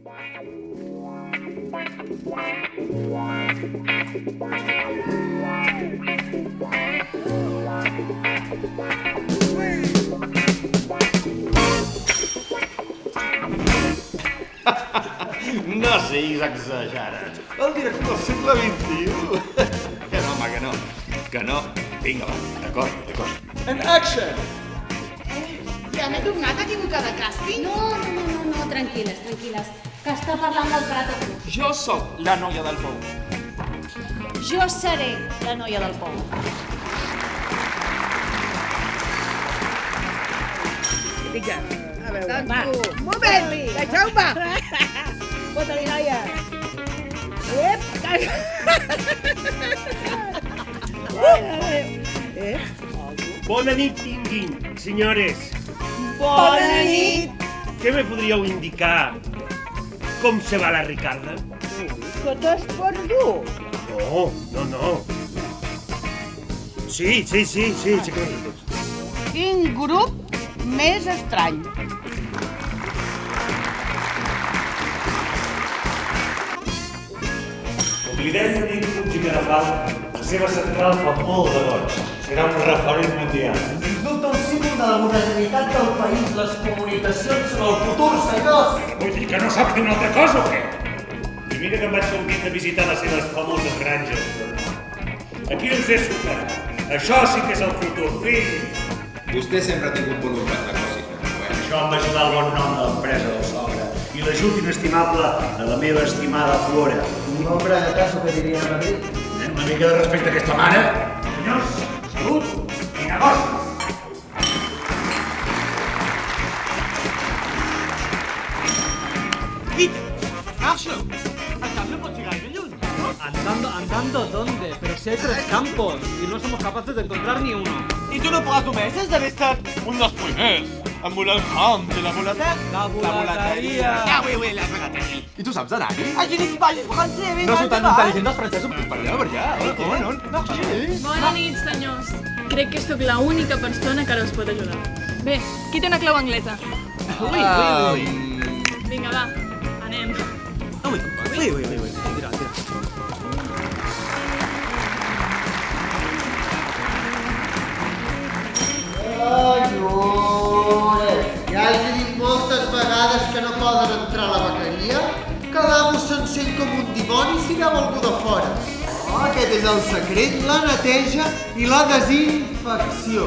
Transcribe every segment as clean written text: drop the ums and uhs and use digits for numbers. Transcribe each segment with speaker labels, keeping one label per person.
Speaker 1: No siguis exagerat. El director del segle XXI. Que no, home, que no. Que no. Vinga, va, d'acord.
Speaker 2: And action!
Speaker 3: Ja m'he tornat a equivocar de càsting?
Speaker 4: No, tranquil·les, que està parlant del Prat a tu.
Speaker 2: Jo sóc la noia del pou.
Speaker 4: Jo seré la noia del pou.
Speaker 5: Vinga, a veure.
Speaker 3: Doncs
Speaker 5: Un moment! Deixeu-me! Fota-li, noia! Ep!
Speaker 6: Bona nit tinguin, senyores.
Speaker 5: Bona nit!
Speaker 6: Què me podríeu indicar com se va la Ricarda?
Speaker 5: Que t'has perdut?
Speaker 6: No. Sí que ho dic.
Speaker 5: Quin grup més estrany.
Speaker 6: Com li deia Nick Puig i Cadafal, la seva central fa molt de goig. Serà un referent mundial.
Speaker 7: Indulta el símbol de la modernitat del país. Les comunicacions són el futur, senyors!
Speaker 6: Vull dir que no saps dir una altra cosa o què? I mira que em vaig sortir de visitar les seves famoses granges. Aquí els he superat. Això sí que és el futur, fill.
Speaker 8: Vostè sempre ha tingut voluntat de coses.
Speaker 1: Això em va ajudar el bon nom de l'empresa del sogre i l'ajut inestimable de la meva estimada Flora.
Speaker 7: Un hombre de caso que diria a Madrid.
Speaker 1: Una mica de respecte a aquesta mare. Senyors, salut i negocis.
Speaker 2: Carlo! El Carlo pot ser gaire lluny, no?
Speaker 9: Andando ¿dónde? Pero si hay 3 campos y no somos capaces de encontrar ni uno.
Speaker 2: I tu no presumeixes d'haver estat un dels primers en volar el camp de la volater?
Speaker 9: La volateria.
Speaker 2: Ah, oui, la volateria.
Speaker 8: I tu saps anar-hi?
Speaker 2: Ah, je ne suis pas français, vinga,
Speaker 8: No sou tan
Speaker 2: endavant.
Speaker 8: intel·ligent dels francesos per allà.
Speaker 10: Bona nit, senyors. Crec que sóc l'única persona que ara us pot ajudar. Bé, qui té una clau anglesa? Vinga, va, anem.
Speaker 9: Tira.
Speaker 7: Senyores, ja els he dit moltes vegades que no poden entrar a la bequeria, que l'amo se'n sent com un dimoni si veu algú de fora. Oh, aquest és el secret, la neteja i la desinfecció.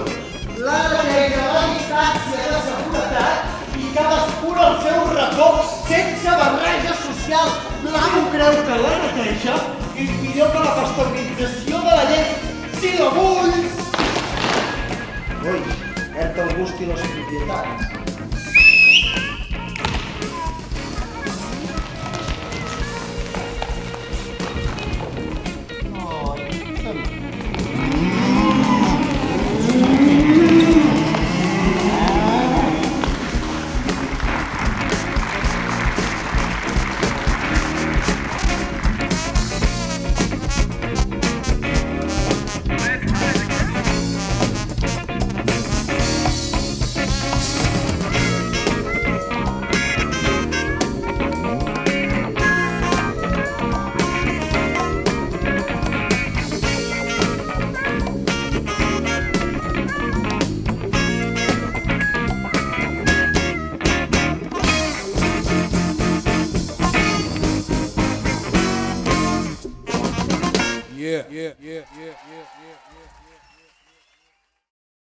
Speaker 7: La neteja, la distància de seguretat i cadascun al seu racó, sense barreja social. L'amo creu que la neteja és millor que la pasteurització de la llet. Si la vulls! Ui, perd el gust i les propietats.
Speaker 11: Yeah.